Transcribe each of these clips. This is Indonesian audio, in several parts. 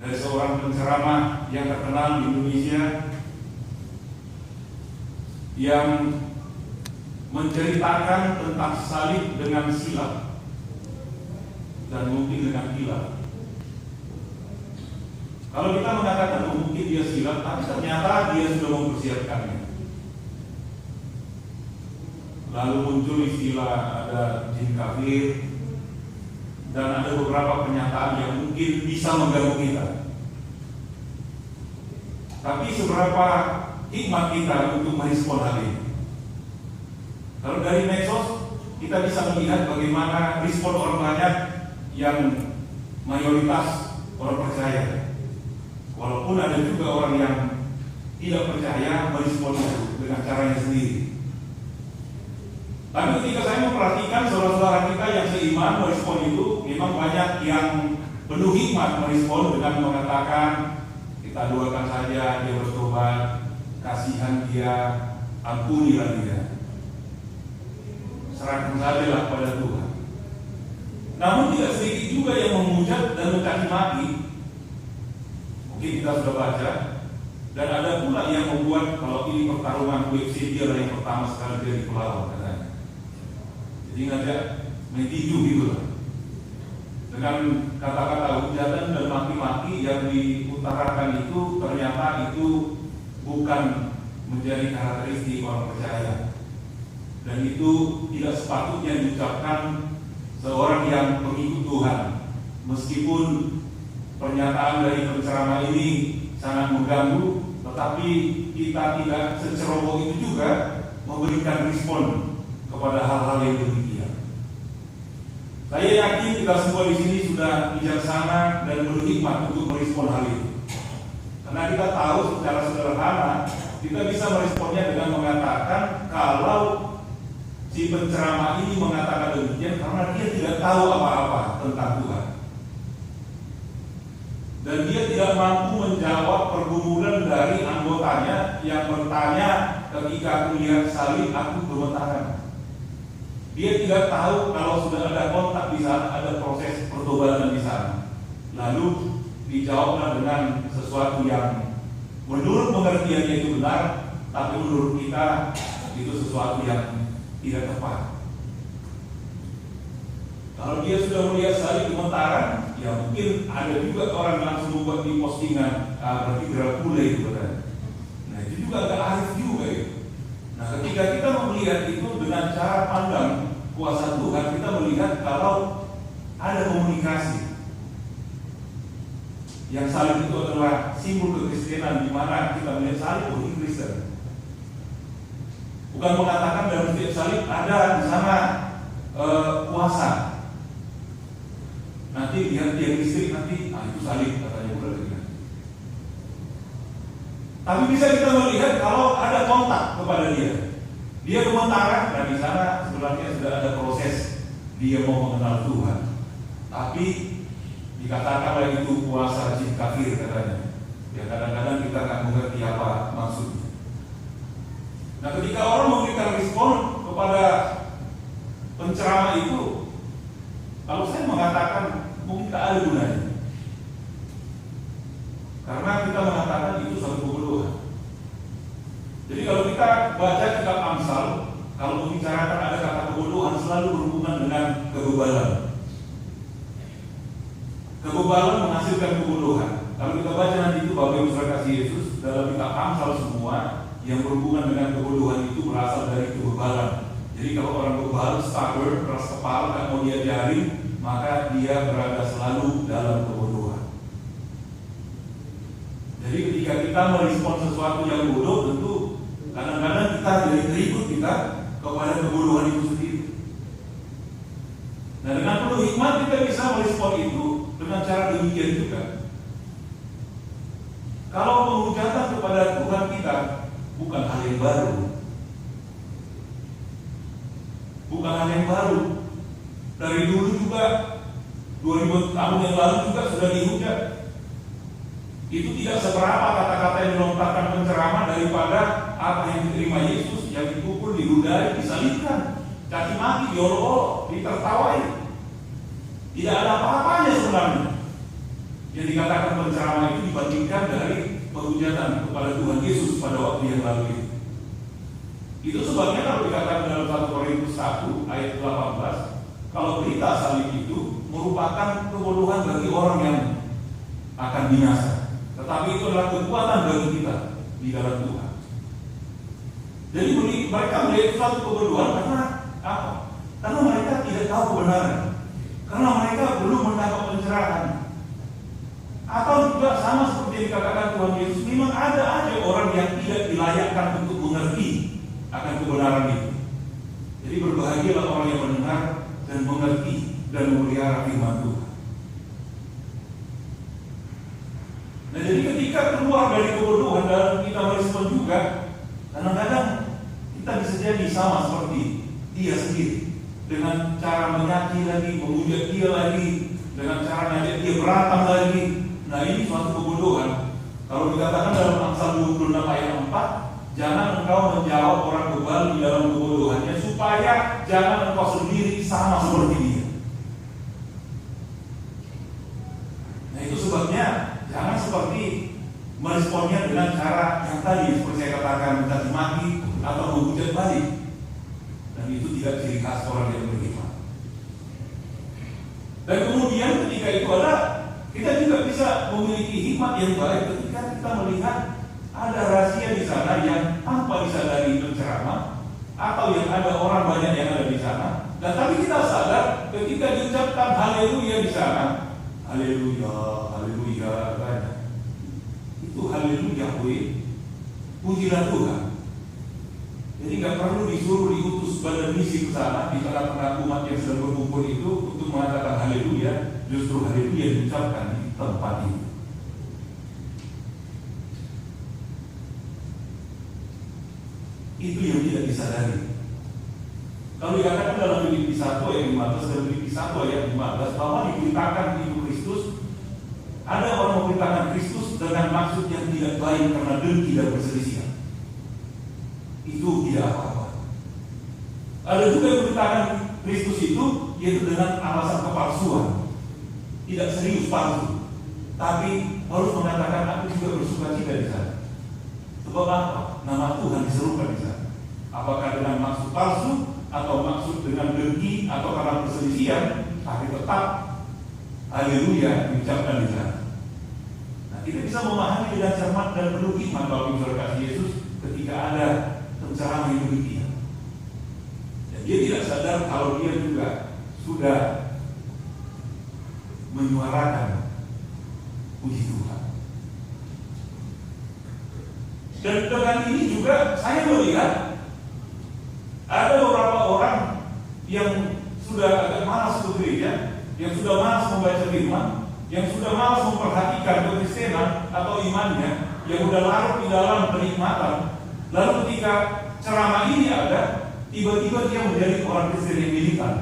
dari seorang penceramah yang terkenal di Indonesia yang menceritakan tentang salib dengan silap dan mungkin dengan hilaf. Kalau kita mengatakan mungkin dia silap, tapi ternyata dia sudah mempersiapkannya. Lalu muncul istilah ada jin kafir dan ada beberapa pernyataan yang mungkin bisa mengganggu kita. Tapi seberapa hikmat kita untuk merespon hal ini? Kalau dari medsos kita bisa melihat bagaimana respon orang banyak yang mayoritas orang percaya. Walaupun ada juga orang yang tidak percaya merespon itu dengan caranya sendiri. Tapi ketika saya memperhatikan saudara-saudara kita yang seiman merespon itu, memang banyak yang penuh hikmat merespon dengan mengatakan kita doakan saja dia bertobat, kasihan dia, ampunilah dia, serahkan sajalah pada Tuhan. Namun tidak sedikit juga yang menghujat dan mencaci maki. Mungkin kita sudah baca. Dan ada pula yang membuat kalau ini pertarungan UFC dia yang pertama sekali dia di Pulau katanya. Jadi ngajak mentinju gitu lah. Dengan kata-kata hujatan dan maki-maki yang diutarakan itu ternyata itu bukan menjadi karakteristik orang percaya. Dan itu tidak sepatutnya diucapkan seorang yang pengikut Tuhan. Meskipun pernyataan dari penceramah ini sangat mengganggu, tetapi kita tidak seceroboh itu juga memberikan respon kepada hal-hal yang demikian. Saya yakin kita semua di sini sudah bijaksana dan berhikmat untuk merespon hal itu. Karena kita tahu secara sederhana kita bisa meresponnya dengan mengatakan kalau si penceramah ini mengatakan demikian karena dia tidak tahu apa-apa tentang Tuhan. Dan dia tidak mampu menjawab pergumulan dari anggotanya yang bertanya ketika aku melihat salib aku gemetaran. Dia tidak tahu kalau sudah ada kontak di sana, ada proses pertobatan di sana. Lalu dijawablah dengan sesuatu yang menurut pengertiannya itu benar, tapi menurut kita itu sesuatu yang tidak tepat. Kalau dia sudah melihat salib gemetaran, ya mungkin ada juga orang langsung membuat di postingan, berarti Dracula itu kan. Nah itu juga agak arif juga ya. Nah ketika kita melihat itu dengan cara pandang kuasa Tuhan, kita melihat kalau ada komunikasi. Yang salib itu adalah simbol kekristenan, di mana kita melihat salib ini Kristen. Bukan mengatakan dalam setiap salib ada di sana kuasa. Nanti lihat dia listrik nanti, itu salib katanya berarti. Tapi bisa kita melihat kalau ada kontak kepada dia. Dia gemetaran, dan di sana sebenarnya sudah ada proses dia mau mengenal Tuhan. Tapi dikatakan oleh itu kuasa jin kafir katanya. Ya kadang-kadang kita nggak mengerti apa maksudnya. Nah ketika orang memberikan respon kepada penceramah itu, kalau saya mengatakan mungkin tak ada gunanya. Karena kita mengatakan itu satu kebodohan. Jadi kalau kita baca kitab Amsal, kalau membicarakan ada kata kebodohan selalu berhubungan dengan kebebalan. Kebebalan menghasilkan kebodohan. Kalau kita baca nanti itu Bapak Ibu Saudara kasih Yesus dalam kitab Amsal semua yang berhubungan dengan kebodohan itu berasal dari kebebalan. Jadi kalau orang bebal, stubborn, keras kepala, tak mau diajarin, maka dia berada selalu dalam kebodohan. Jadi ketika kita merespon sesuatu yang bodoh, tentu kadang-kadang kita jadi terikut kita kepada kebodohan itu sendiri. Nah dengan penuh hikmat kita bisa merespon itu dengan cara demikian juga. Kalau penghujatan kepada Tuhan kita bukan hal yang baru. Bukan hal yang baru. Dari dulu juga 2000 tahun yang lalu juga sudah dihujat. Itu tidak seberapa kata-kata yang dilontarkan penceramah daripada apa yang diterima Yesus, yang dipukul, dihudai, disalibkan, caci maki, diolok-olok, ditertawai. Tidak ada apa-apanya sebenarnya. yang dikatakan penceramah itu dibandingkan dari penghujatan kepada Tuhan Yesus pada waktu yang lalu itu. Itu sebabnya kalau dikatakan dalam 1 Korintus 1 ayat 18, kalau berita salib itu merupakan kebodohan bagi orang yang akan binasa, tetapi itu adalah kekuatan bagi kita di dalam Tuhan. Jadi mereka melihat itu suatu kebodohan karena apa? Karena mereka tidak tahu kebenaran, karena mereka belum mendapat pencerahan. Atau juga sama seperti yang dikatakan Tuhan Yesus, memang ada aja orang yang tidak dilayakkan untuk mengerti akan kebenaran itu. Jadi berbahagialah orang yang mendengar dan mengerti dan memelihara firman Tuhan. Nah, jadi ketika keluar dari kebodohan dan kita merespon juga, kadang-kadang kita bisa jadi sama seperti dia sendiri, dengan cara menyakiti lagi, memuja dia lagi, dengan cara ngajak dia berantem lagi. Nah, ini suatu kebodohan. Kalau dikatakan dalam Amsal 26 ayat 4, jangan engkau menjawab orang bebal di dalam kebodohannya, supaya jangan engkau sendiri sama seperti dia. Nah, itu sebabnya jangan seperti meresponnya dengan cara yang tadi seperti saya katakan, mencaci maki atau menghujat balik. Dan itu tidak ciri khas orang yang beriman. Dan kemudian ketika itu kita juga bisa memiliki hikmat yang baik ketika kita melihat ada rahasia di sana yang tanpa disadari penceramah, atau yang ada orang banyak yang ada di sana. Dan tapi kita sadar ketika diucapkan haleluya di sana, haleluya, haleluya, banyak. Itu haleluya, pujilah Tuhan. Jadi nggak perlu disuruh diutus badan misi ke sana di tengah-tengah umat yang sedang berkumpul itu untuk mengatakan haleluya. Justru haleluya diucapkan di tempat ini. Itu yang tidak disadari. Kalau dikatakan dalam Filipi 1 ayat 15 dan Filipi 1 ayat 15 bahwa diberitakan hidup Kristus, ada orang memberitakan Kristus dengan maksud yang tidak baik karena dengki dan perselisihan. Itu tidak apa-apa. Ada juga yang memberitakan Kristus itu yaitu dengan alasan kepalsuan, tidak serius palsu, tapi harus mengatakan aku juga bersuka cita di sana. Sebab apa? Nama Tuhan diserukan di sana. Apakah dengan maksud palsu atau maksud dengan dengki atau karena perselisihan, tapi tetap haleluya diucapkan di sana. Nah, kita bisa memahami dengan cermat dan penuh hikmat kalau kita kasih Yesus ketika ada penceramah yang demikian. Dan dia tidak sadar kalau dia juga sudah menyuarakan puji Tuhan. Dan dengan ini juga saya melihat ada beberapa orang yang sudah agak malas ke gereja, yang sudah malas membaca firman, yang sudah malas memperhatikan kekristenan atau imannya, yang sudah larut di dalam kenikmatan. Lalu ketika ceramah ini ada, tiba-tiba dia menjadi orang Kristen yang militan.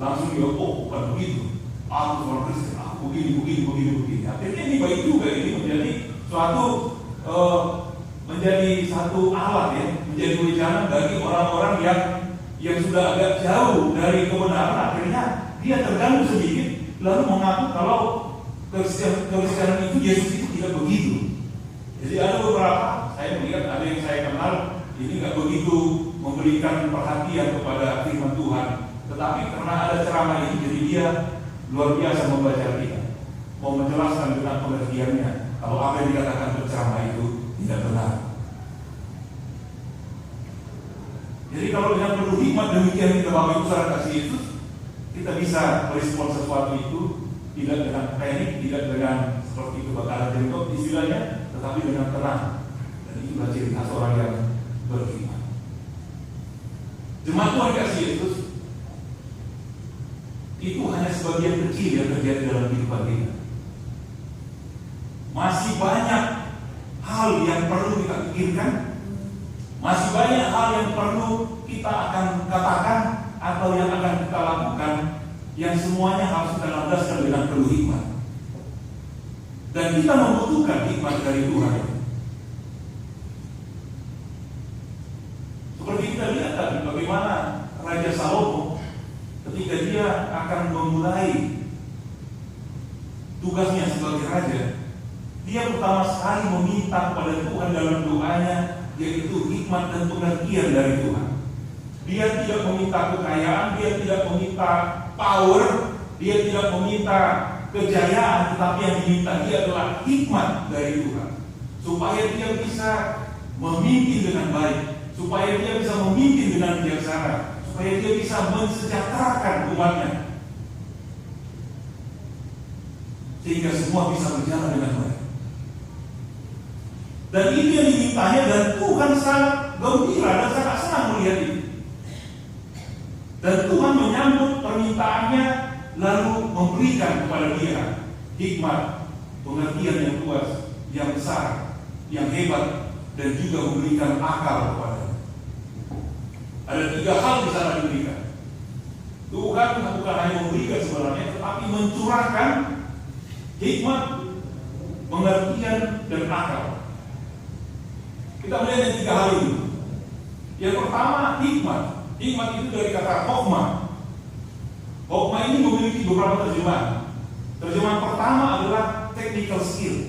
Langsung dia, oh bukan begitu, aku orang Kristen, aku begini. Akhirnya ini baik juga, ini menjadi satu alat ya, menjadi wejangan bagi orang-orang yang sudah agak jauh dari kebenaran. Akhirnya dia terganggu sedikit, lalu mengaku kalau Kristen itu Yesus itu tidak begitu. Jadi ada beberapa, saya melihat ada yang saya kenal ini nggak begitu memberikan perhatian kepada firman Tuhan, tetapi karena ada ceramah ini, jadi dia luar biasa membaca kita, mau menjelaskan dengan pengertiannya kalau apa yang dikatakan penceramah itu tidak benar. Jadi kalau dengan penuh hikmat demikian kita Bapak Ibu saudara kasih Yesus, kita bisa merespon sesuatu itu tidak dengan panik, tidak dengan seperti kebakaran jenggot istilahnya, tetapi dengan tenang. Dan itu adalah ciri khas orang yang beriman. Jemaat Tuhan kasih Yesus, itu hanya sebagian kecil yang terjadi dalam kehidupan kita. Masih banyak hal yang perlu kita pikirkan, masih banyak hal yang perlu kita akan katakan atau yang akan kita lakukan, yang semuanya harus kita landaskan dengan penuh hikmat. Dan kita membutuhkan hikmat dari Tuhan. Seperti kita lihat tadi bagaimana Raja Salomo ketika dia akan memulai tugasnya sebagai raja, dia pertama sekali meminta kepada Tuhan dalam doanya, yaitu hikmat dan pengertian dari Tuhan. Dia tidak meminta kekayaan, dia tidak meminta power, dia tidak meminta kejayaan, tetapi yang diminta dia adalah hikmat dari Tuhan, supaya dia bisa memimpin dengan baik, supaya dia bisa memimpin dengan bijaksana, supaya dia bisa mensejahterakan umatnya, sehingga semua bisa berjalan dengan baik. Dan itu yang dimintanya, dan Tuhan sangat gembira dan sangat senang melihat itu. Dan Tuhan menyambut permintaannya, lalu memberikan kepada dia hikmat, pengertian yang luas, yang besar, yang hebat, dan juga memberikan akal kepadanya. Ada 3 hal di sana diberikan. Tuhan bukan hanya memberikan sebenarnya, tetapi mencurahkan hikmat, pengertian, dan akal. Kita melihat yang 3 hal ini. Yang pertama, hikmat. Hikmat itu dari kata hokmah. Hokmah ini memiliki beberapa terjemahan. Terjemahan pertama adalah technical skill.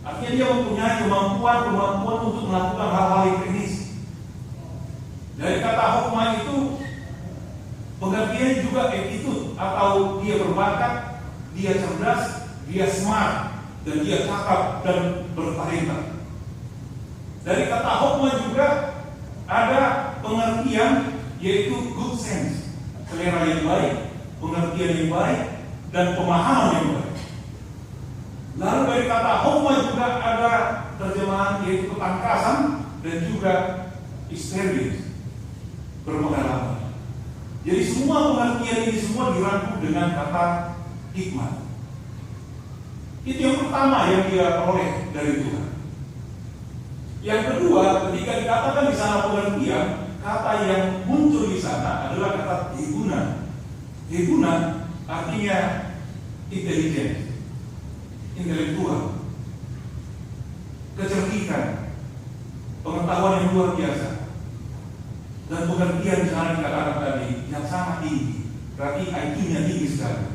Artinya dia mempunyai kemampuan untuk melakukan hal-hal yang teknis. Dari kata hokmah itu pengertiannya juga attitude, atau dia berbakat, dia cerdas, dia smart, dan dia cakap dan bertalenta. Dari kata hokmah juga ada pengertian, yaitu good sense, selera yang baik, pengertian yang baik, dan pemahaman yang baik. Lalu dari kata hokmah juga ada terjemahan, yaitu ketangkasan dan juga experience, berpengalaman. Jadi semua pengertian ini semua dirangkum dengan kata hikmat. Itu yang pertama yang dia peroleh dari Tuhan. Yang kedua, ketika dikatakan di sana pengertian, kata yang muncul di sana adalah kata hibuna. Hibuna artinya intelijen, intelektual, kecerdikan, pengetahuan yang luar biasa, dan pengertian di sana dikatakan tadi yang sangat tinggi. Berarti IQ-nya tinggi sekali.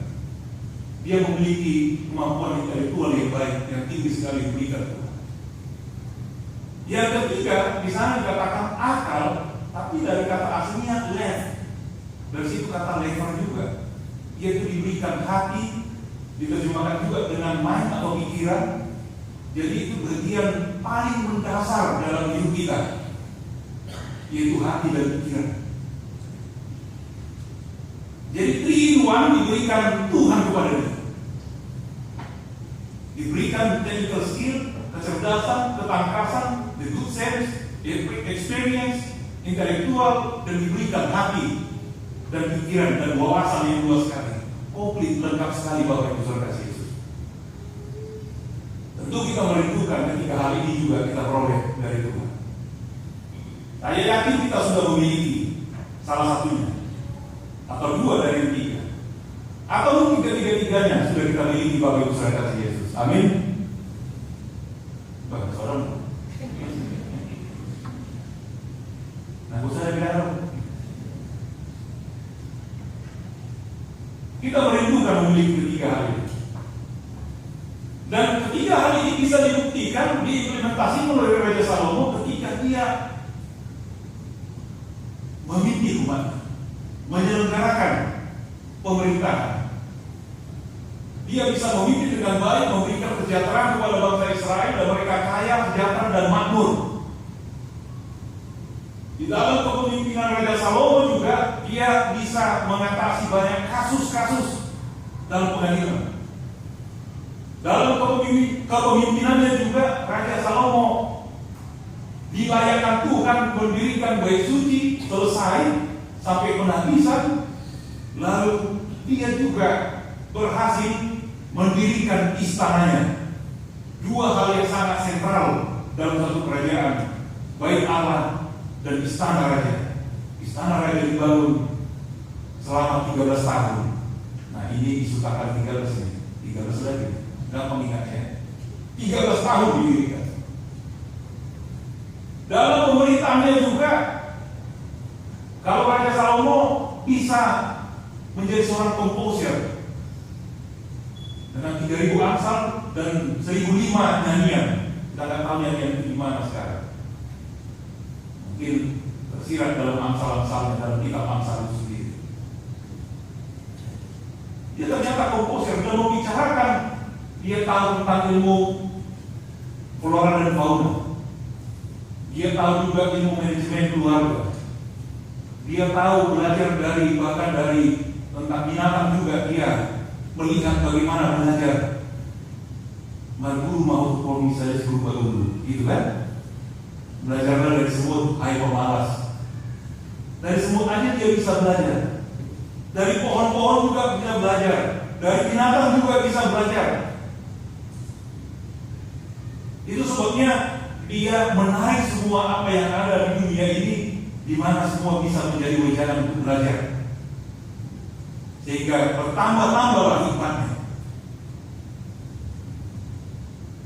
Dia memiliki kemampuan intelektual yang baik, yang tinggi sekali diberikan Tuhan. Yang ketiga, di sana dikatakan akal, tapi dari kata aslinya lev. Dari situ kata lever juga, yaitu diberikan hati, diterjemahkan juga dengan mind atau pikiran. Jadi itu bagian paling mendasar dalam hidup kita, yaitu hati dan pikiran. Jadi 3-in-1 diberikan Tuhan kepada dia. Diberikan technical skill, kecerdasan, ketangkasan, the good sense, experience, intelektual, dan diberikan hati dan pikiran dan wawasan yang luas sekali. Komplit, lengkap sekali Bapak Ibu Saudara kasih Yesus. Tentu kita merindukan ketika hal ini juga kita peroleh dari Tuhan. Saya yakin kita sudah memiliki salah satunya, atau 2 dari 3, atau mungkin ketiga-tiganya sudah kita miliki Bapak Ibu Saudara kasih Yesus. Amin. Bapak Saudara, nah saya bilang, kita merindukan memiliki 3 hal ini. Dan 3 hal ini bisa dibuktikan, diimplementasi melalui Raja Salomo ketika dia memimpin umat, menyelenggarakan pemerintahan. Dia bisa memimpin dengan baik, memberikan kesejahteraan kepada bangsa Israel, dan mereka kaya, sejahtera, dan makmur. Di dalam kepemimpinan Raja Salomo juga dia bisa mengatasi banyak kasus-kasus dalam pengadilan. Dalam kepemimpinannya juga Raja Salomo dilayakkan Tuhan mendirikan bait suci selesai sampai penghabisan. Lalu dia juga berhasil mendirikan istananya. 2 hal yang sangat sentral dalam satu kerajaan, bait Allah dan istana raja. Istana raja dibangun selama 13 tahun. Nah ini disutakan 13 ini, 13 lagi. Nggak mengingatnya. 13 tahun didirikan. Dalam pemerintahannya juga, kalau Raja Salomo bisa menjadi seorang komposer, dengan 3.000 amsal dan 1.005 nyanyian. Kita nggak tahu nyanyian itu gimana sekarang. Mungkin tersirat dalam amsal-amsalnya, dalam kitab amsal itu sendiri. Dia ternyata komposer dan membicarakan, dia tahu tentang ilmu flora dan fauna. Dia tahu juga ilmu manajemen keluarga. Dia tahu belajar bahkan dari tentang binatang juga. Dia melihat bagaimana belajar Marguru mau misalnya serupa dulu, gitu kan? Belajarlah dari semut, hai pemalas. Dari semut aja dia bisa belajar. Dari pohon-pohon juga bisa belajar. Dari binatang juga bisa belajar. Itu sebabnya dia menarik semua apa yang ada di dunia ini, di mana semua bisa menjadi wejangan untuk belajar. Sehingga bertambah-tambahlah hikmatnya.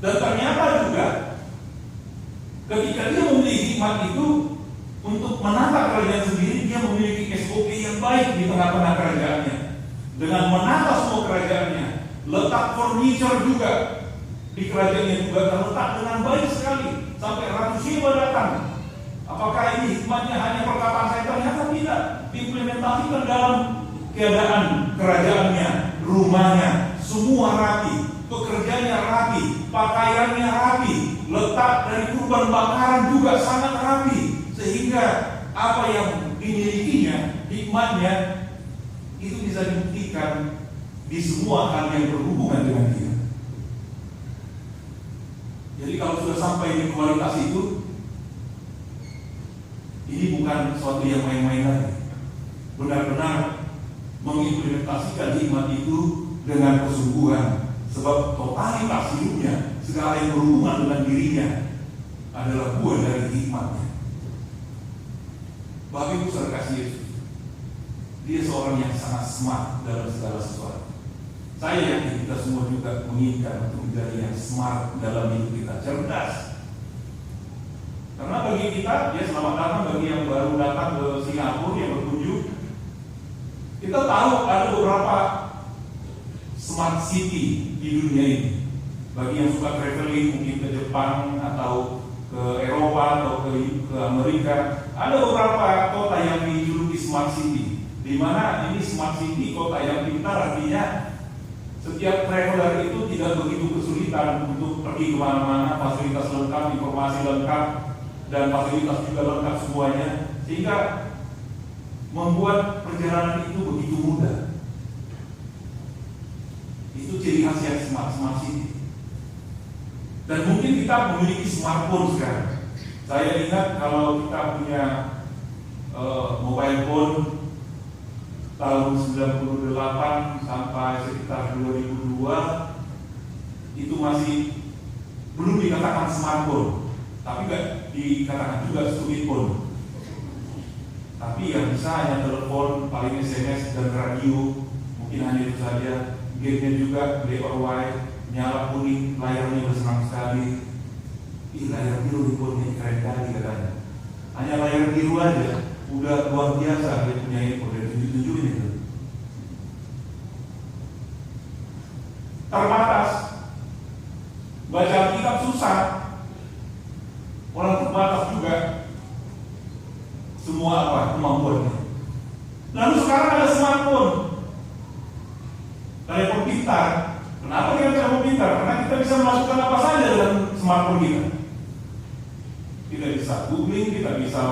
Dan ternyata juga ketika dia memiliki hikmat itu untuk menata kerajaan sendiri, dia memiliki SOP yang baik di tengah-tengah kerajaannya. Dengan menata semua kerajaannya, letak furniture juga di kerajaannya juga terletak dengan baik sekali. Sampai Ratu Sheba datang. Apakah ini hikmatnya hanya perkataan saya? Ternyata tidak. Diimplementasikan dalam keadaan kerajaannya, rumahnya, semua rapi. Pekerjaannya rapi, pakaiannya rapi, letak dari kurban bakaran juga sangat rapi, sehingga apa yang dimilikinya, hikmatnya itu bisa dibuktikan di semua hal yang berhubungan dengan dia. Jadi kalau sudah sampai di kualitas itu, ini bukan sesuatu yang main-main lagi. Benar-benar mengimplementasikan hikmat itu dengan kesungguhan. Sebab totalitas hidupnya, segala yang berhubungan dengan dirinya adalah buah dari hikmatnya. Bapak Ibu saudara kasih Yesus, dia seorang yang sangat smart dalam segala sesuatu. Saya yakin kita semua juga menginginkan untuk menjadi yang smart dalam hidup kita, cerdas. Karena bagi kita, ya selamat datang bagi yang baru datang ke Singapura yang berkunjung. Kita tahu ada beberapa smart city di dunia ini. Bagi yang suka traveling mungkin ke Jepang atau ke Eropa atau ke Amerika, ada beberapa kota yang dijuluki smart city, di mana ini smart city, kota yang pintar, artinya setiap traveler itu tidak begitu kesulitan untuk pergi kemana-mana, fasilitas lengkap, informasi lengkap, dan fasilitas juga lengkap semuanya, sehingga membuat perjalanan itu begitu mudah. Itu ciri khas yang smart city. Dan mungkin kita memiliki smartphone sekarang. Saya ingat kalau kita punya mobile phone tahun 98 sampai sekitar 2002, itu masih belum dikatakan smartphone, tapi nggak dikatakan juga stupid phone. Tapi yang bisa hanya telepon, paling SMS dan radio, mungkin hanya itu saja. Game-nya juga black or white, nyala kuning, layarnya bersenang sekali. Layar biru handphonenya keren kali katanya. Hanya layar biru aja udah luar biasa dia punya handphone dari 77 ini. Terbatas, baca kitab susah, orang terbatas juga. Semua apa kemampuannya. Lalu sekarang ada smartphone, telepon pintar. Kenapa dia telepon pintar? Karena kita bisa memasukkan apa saja dalam smartphone kita. Kita bisa googling, kita bisa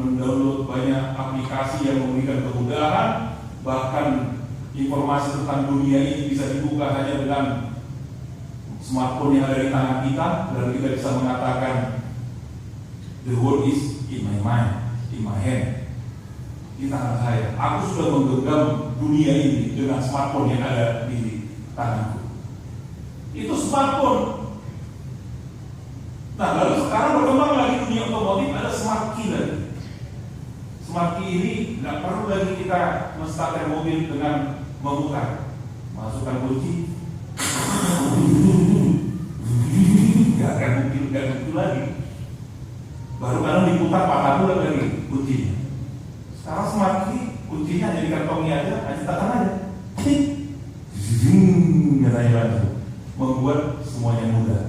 mendownload banyak aplikasi yang memberikan kemudahan. Bahkan informasi tentang dunia ini bisa dibuka hanya dengan smartphone yang ada di tangan kita. Dan kita bisa mengatakan, the world is in my mind, in my hand, di tangan saya. Aku sudah menggenggam dunia ini dengan smartphone yang ada di tanganku. Itu smartphone. Nah, lalu sekarang berkembang lagi dunia otomotif, ada smart key lagi. Smart key ini nggak perlu lagi kita men-starter mobil dengan memutar, masukkan kunci, nggak akan muncul lagi. Baru kadang diputar patah bulan lagi kuncinya. Sekarang smart key, kuncinya hanya di kantongnya aja, tekan aja. bertanya langsung. Membuat semuanya mudah.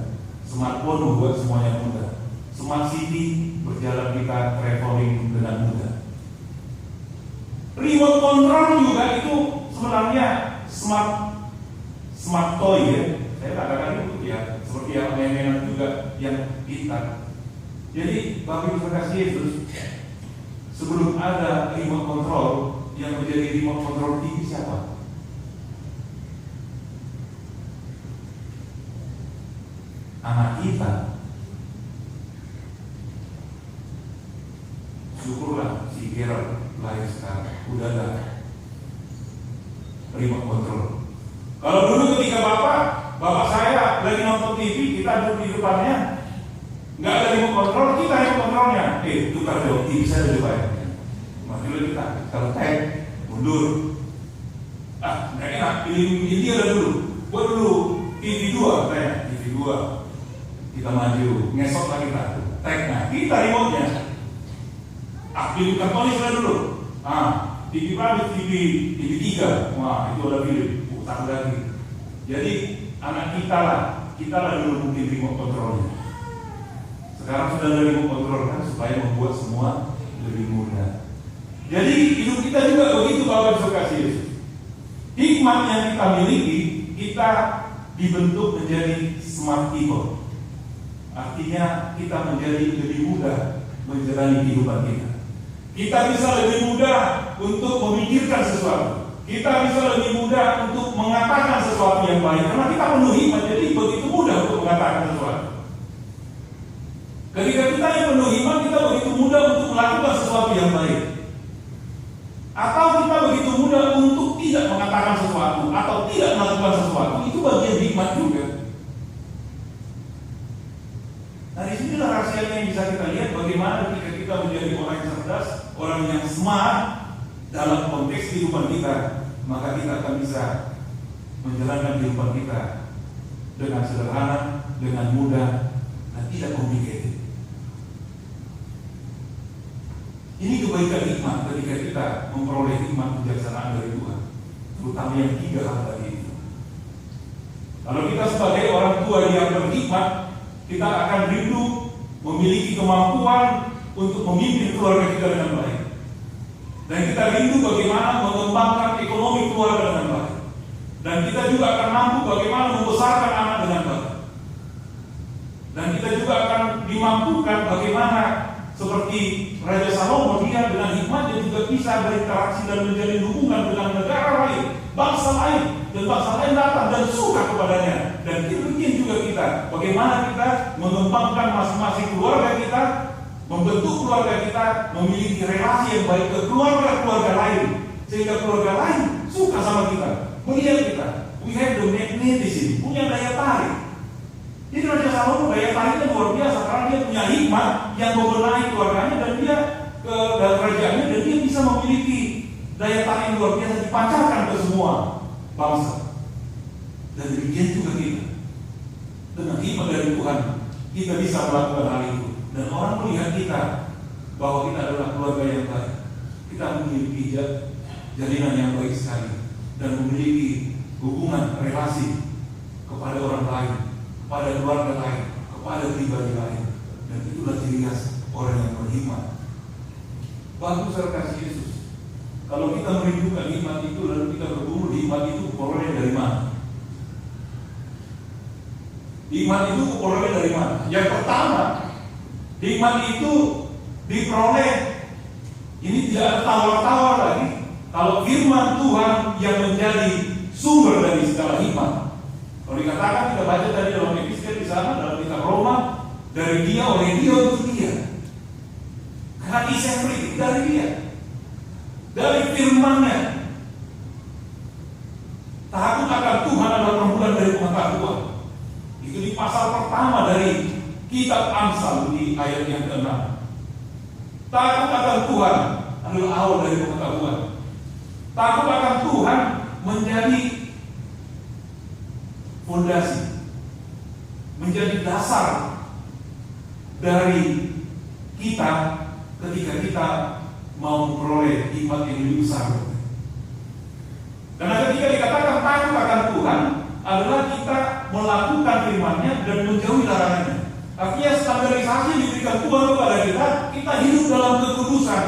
Smartphone membuat semuanya mudah. Smart city berjalan kita traveling dengan mudah. Remote control juga itu sebenarnya smart toy ya. Saya katakan itu ya seperti yang mainan juga yang pintar. Jadi Bapak Ibu kasih Yesus, sebelum ada remote control, yang menjadi remote control TV siapa? Anak kita. Syukurlah si Gerald lahir sekarang, udah ada remote control. Kalau dulu ketika bapak saya lagi nonton TV, kita duduk di depannya, nggak ada remote control, kita remote controlnya. Tukar dong, TV saya lebih baik. Maksudnya kita kalau tag mundur. Nggak enak, pilih dia ada dulu. Buat dulu TV 2, TV 2. Kita maju, ngesok lagi tagnya, kita remote-nya. Pilih kartonis lah dulu. TV berapa? TV 3. Wah, itu ada pilih, putar lagi. Jadi anak kita lah dulu mungkin remote controlnya. Sekarang sudah ada remote control kan, supaya membuat semua lebih mudah. Jadi hidup kita juga begitu Bapak Ibu kasih Yesus. Hikmat yang kita miliki, kita dibentuk menjadi smart people. Artinya kita menjadi lebih mudah menjalani kehidupan kita. Kita bisa lebih mudah untuk memikirkan sesuatu. Kita bisa lebih mudah untuk mengatakan sesuatu yang baik. Karena kita penuh hikmat, jadi begitu mudah untuk mengatakan sesuatu. Ketika kita yang penuh hikmat, kita begitu mudah untuk melakukan sesuatu yang baik. Atau kita begitu mudah untuk tidak mengatakan sesuatu atau tidak melakukan sesuatu. Itu bagian hikmat juga. Nah, disinilah rahasianya yang bisa kita lihat bagaimana ketika kita menjadi orang yang cerdas, orang yang smart dalam konteks kehidupan kita, maka kita akan bisa menjalankan kehidupan kita dengan sederhana, dengan mudah, dan tidak complicated. Ini kebaikan hikmat ketika kita memperoleh hikmat kebijaksanaan dari Tuhan, terutama yang 3 hal tadi itu. Kalau kita sebagai orang tua yang berhikmat, kita akan rindu memiliki kemampuan untuk memimpin keluarga kita dengan baik. Dan kita rindu bagaimana mengembangkan ekonomi keluarga dengan baik. Dan kita juga akan mampu bagaimana membesarkan anak dengan baik. Dan kita juga akan dimampukan bagaimana seperti Raja Salomo, dia dengan hikmatnya juga bisa berinteraksi dan menjalin hubungan dengan negara lain, bangsa lain, dan bangsa lain datang dan suka kepadanya. Dan demikian juga kita, bagaimana kita mengembangkan masing-masing keluarga kita, membentuk keluarga kita, memiliki relasi yang baik ke keluarga-keluarga lain, sehingga keluarga lain suka sama kita, melihat kita. We have the magnetism, punya daya tarik. Jadi Raja Salomo daya tariknya luar biasa karena dia punya hikmat yang membenahi keluarganya dan dia dan kerajaannya, dan dia bisa memiliki daya tarik yang luar biasa dipancarkan ke semua bangsa. Dan demikian juga kita, dengan hikmat dari Tuhan kita bisa melakukan hal itu, dan orang melihat kita bahwa kita adalah keluarga yang baik. Kita memiliki jalinan yang baik sekali dan memiliki hubungan relasi kepada orang lain, kepada keluarga lain, kepada pribadi lain, dan itulah ciri khas orang yang berhikmat. Bagus kasih Yesus. Kalau kita merindukan hikmat itu lalu kita berburu, hikmat itu peroleh dari mana? Hikmat itu peroleh dari mana? Yang pertama, hikmat itu diperoleh. Ini tidak ada tawar-tawar lagi. Kalau firman Tuhan yang menjadi sumber dari segala hikmat. Kalau dikatakan kita baca tadi dalam Efesus di sana dalam kitab Roma, dari dia, oleh dia, untuk dia. Karena isempli dari dia, dari firman-Nya. Takut akan Tuhan adalah permulaan dari pengetahuan. Itu di pasal pertama dari kitab Amsal di ayat yang ke-6. Takut akan Tuhan adalah awal dari pengetahuan. Takut akan Tuhan menjadi fondasi, menjadi dasar dari kita ketika kita mau memperoleh hikmat yang lebih besar. Karena ketika dikatakan takut akan Tuhan adalah kita melakukan firman-Nya dan menjauhi larangannya. Artinya standarisasi yang diberikan Tuhan kepada kita hidup dalam kekudusan,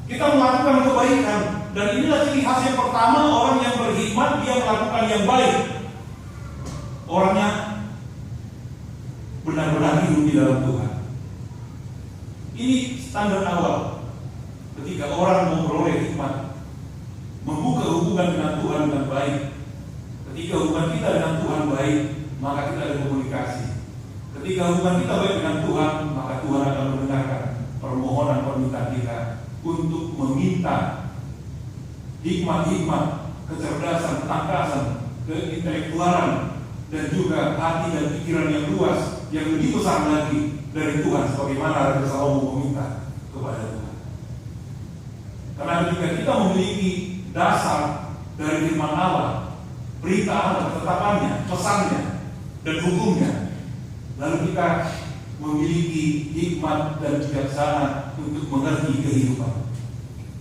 kita melakukan kebaikan. Dan inilah ciri khas yang pertama orang yang berhikmat, dia melakukan yang baik. Orangnya benar-benar hidup di dalam Tuhan. Ini standar awal ketika orang memperoleh hikmat, membuka hubungan dengan Tuhan dengan baik. Ketika hubungan kita dengan Tuhan baik, maka kita ada komunikasi. Ketika hubungan kita baik dengan Tuhan, maka Tuhan akan mendengarkan permohonan permintaan kita untuk meminta hikmat-hikmat, kecerdasan, ketangkasan, keintelektualan, dan juga hati dan pikiran yang luas, yang lebih besar lagi dari Tuhan, sebagaimana Raja Salomo meminta kepada Tuhan. Karena ketika kita memiliki dasar dari firman Allah, berita Allah, ketetapannya, pesannya, dan hukumnya, lalu kita memiliki hikmat dan bijaksana untuk mengerti kehidupan.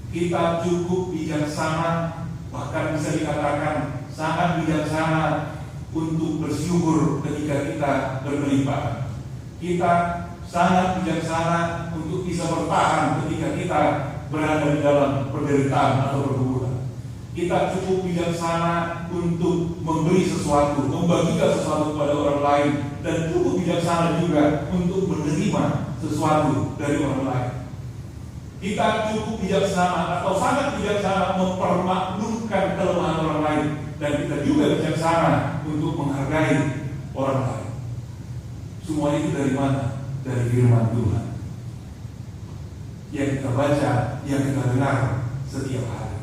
Kita cukup bijaksana, bahkan bisa dikatakan sangat bijaksana untuk bersyukur ketika kita berkelimpahan. Kita sangat bijaksana untuk bisa bertahan ketika kita berada di dalam penderitaan atau pergumulan. Kita cukup bijaksana untuk memberi sesuatu, membagikan sesuatu kepada orang lain, dan cukup bijaksana juga untuk menerima sesuatu dari orang lain. Kita cukup bijaksana atau sangat bijaksana mempermaklumkan kelemahan orang lain, dan kita juga bijaksana untuk menghargai orang lain. Semua itu dari mana? Dari firman Tuhan yang kita baca, yang kita dengar setiap hari.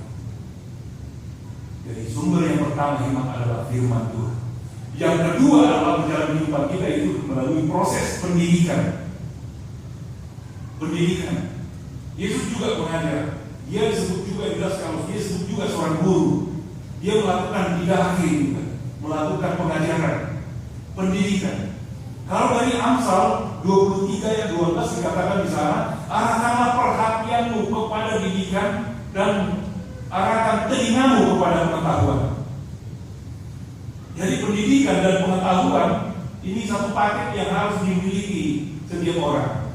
Jadi sumber yang pertama hikmat adalah firman Tuhan. Yang kedua adalah berjalan kehidupan kita itu melalui proses pendidikan. Pendidikan. Yesus juga mengajar. Dia disebut juga jelas kalau dia disebut juga seorang guru. Dia melakukan didakti juga, melakukan pengajaran, pendidikan. Kalau dari Amsal 23 ayat 12 dikatakan di sana, arahkanlah perhatianmu kepada didikan dan arahkan telingamu kepada pengetahuan. Jadi pendidikan dan pengetahuan ini satu paket yang harus dimiliki setiap orang.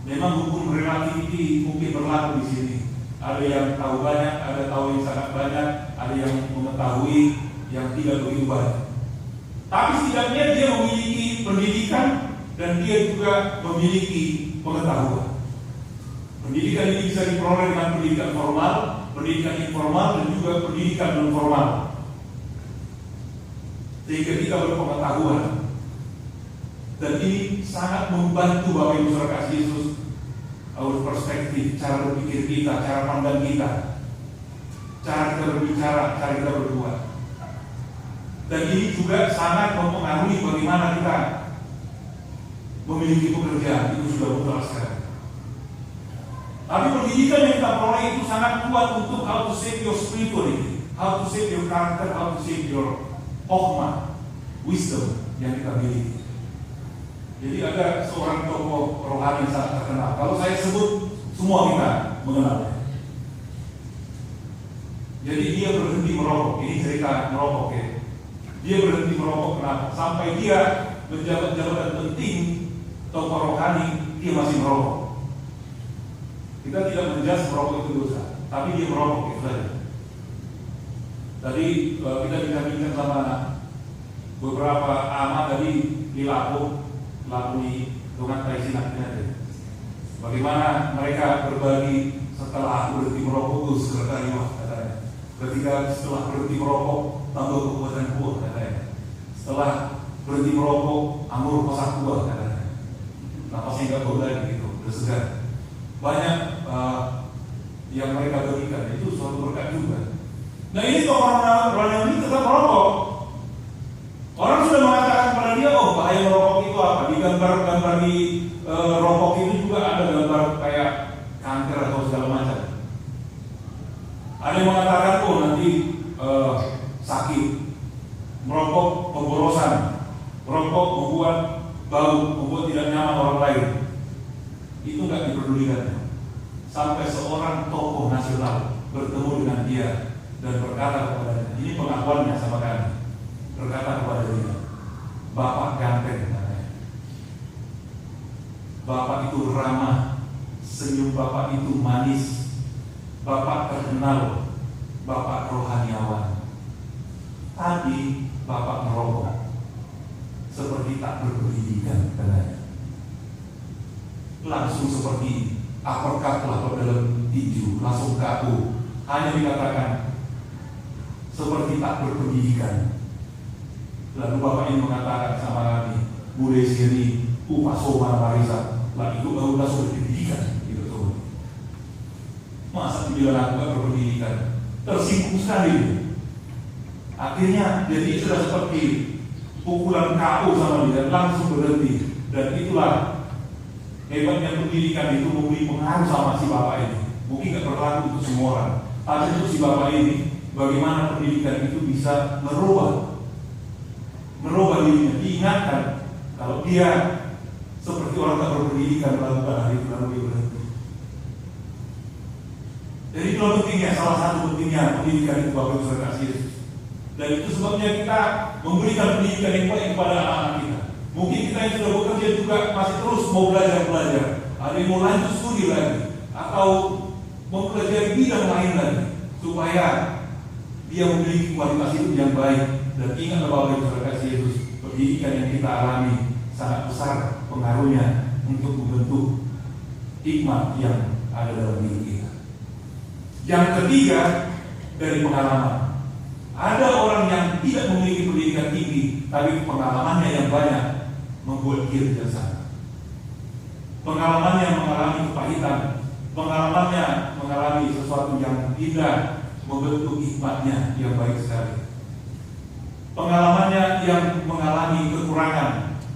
Memang hukum relativity mungkin berlaku di sini. Ada yang tahu banyak, ada tahu yang sangat banyak, ada yang mengetahui yang tidak begitu banyak. Tapi setidaknya dia memiliki pendidikan dan dia juga memiliki pengetahuan. Pendidikan ini bisa diperoleh dengan pendidikan formal, pendidikan informal, dan juga pendidikan non formal. Sehingga kita berpengetahuan. Dan ini sangat membantu Bapak Ibu Saudara kasih Yesus, our perspektif, cara berpikir kita, cara pandang kita, cara kita berbicara, cara kita berbuat. Dan ini juga sangat mempengaruhi bagaimana kita memiliki pekerjaan. Itu sudah mutlak sekali. Tapi pendidikan yang kita peroleh itu sangat kuat untuk how to shape your spirituality, how to shape your character, how to shape your hokmah, wisdom yang kita miliki. Jadi ada seorang tokoh rohani yang sangat terkenal. Kalau saya sebut, semua kita mengenalnya. Jadi dia berhenti merokok. Ini cerita merokok ya. Dia berhenti merokok kenapa? Sampai dia menjabat jabatan penting tokoh rohani, dia masih merokok. Kita tidak menjelaskan merokok itu dosa, tapi dia merokok itu saja. Tadi kita bincang sama beberapa amat tadi di Lampung di Dungan Taisinaknya. Bagaimana mereka berbagi setelah berhenti merokok itu sekretariat katanya. Ketika setelah berhenti merokok tambah kekuatan kuat katanya. Setelah berhenti merokok anggur masak kuat katanya. Napasnya nggak bau lagi gitu, udah segar. Banyak yang mereka berikan itu suatu berkat juga. Nah ini kok orang ini tetap merokok. Orang sudah mengatakan kepada dia, oh bahaya merokok itu apa? Di gambar-gambar di rokok itu juga ada gambar kayak kanker atau segala macam. Ada yang mengatakan, oh nanti sakit. Merokok pemborosan, merokok membuat bau, membuat tidak nyaman orang lain. Itu nggak diperdulikan. Sampai seorang tokoh nasional bertemu dengan dia dan berkata kepadanya, ini pengakuannya sama kami. berkata kepada dia, Bapak ganteng katanya. Bapak itu ramah, senyum Bapak itu manis, Bapak terkenal, Bapak rohaniawan. Tadi Bapak merokok, seperti tak berpendidikan katanya. Langsung seperti uppercut lah dalam tinju, langsung KO. Hanya dikatakan seperti tak berpendidikan. Lalu Bapak ini mengatakan sama kami, Bu Desi ini, Pak Soma Marisa, lah itu baru langsung berpendidikan. Gitu tuh. Masa dibilang aku gak berpendidikan? Tersinggung sekali. Akhirnya jadi sudah seperti pukulan KO sama dia, langsung berhenti. Dan itulah hebatnya pendidikan itu memberi pengaruh sama si Bapak ini. Mungkin gak berlaku untuk semua orang, tapi untuk si Bapak ini, bagaimana pendidikan itu bisa merubah dirinya. Diingatkan kalau dia seperti orang tak berpendidikan melakukan hal itu, lalu dia berhenti. Jadi itu pentingnya, salah satu pentingnya pendidikan itu Bapak Ibu Saudara Yesus. Dan itu sebabnya kita memberikan pendidikan yang baik kepada anak-anak kita. Mungkin kita yang sudah bekerja juga masih terus mau belajar. Ada yang mau lanjut studi lagi, atau mempelajari bidang lain lagi, supaya dia memiliki kualitas hidup yang baik. Dan ingat Bapak Ibu Saudara Yesus, pendidikan yang kita alami sangat besar pengaruhnya untuk membentuk hikmat yang ada dalam diri kita. Yang ketiga, dari pengalaman. Ada orang yang tidak memiliki pendidikan tinggi, tapi pengalamannya yang banyak membuat dia bijaksana. Pengalamannya mengalami kepahitan, pengalamannya mengalami sesuatu yang tidak membentuk hikmatnya yang baik sekali. Pengalamannya yang mengalami kekurangan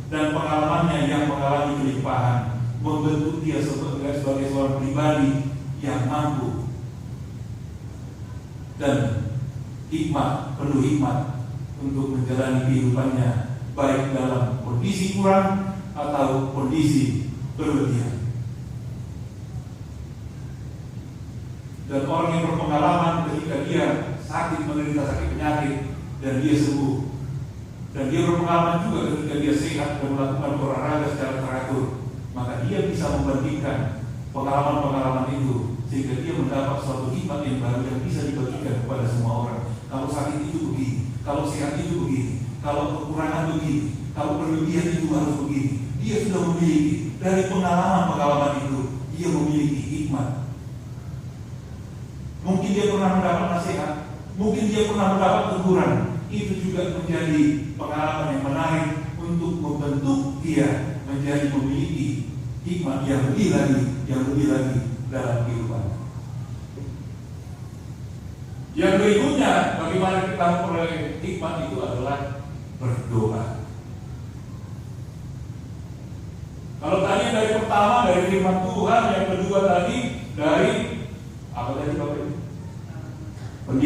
dan pengalamannya yang mengalami kelimpahan membentuk dia sebagai seorang pribadi yang mampu dan penuh hikmat untuk menjalani kehidupannya baik dalam kondisi kurang atau kondisi berlebihan. Dan orang yang berpengalaman ketika dia menderita sakit penyakit dan dia sembuh, dan dia berpengalaman juga ketika dia sehat dan melakukan olahraga secara teratur, maka dia bisa membandingkan pengalaman-pengalaman itu sehingga dia mendapat suatu hikmat yang baru yang bisa dibagikan kepada semua orang. Kalau sakit itu begini, kalau sehat itu begini, kalau kekurangan begini, kalau berlebihan itu harus begini. Dia sudah memiliki dari pengalaman-pengalaman itu, dia memiliki hikmat. Mungkin dia pernah mendapat nasihat, mungkin dia pernah mendapat teguran. Itu juga menjadi pengalaman yang menarik untuk membentuk dia menjadi memiliki hikmat yang lebih lagi dalam kehidupan. Yang berikutnya, bagaimana kita memperoleh hikmat itu adalah berdoa. Kalau tadi dari pertama dari firman Tuhan, yang kedua tadi dari apa tadi Bapak Ibu?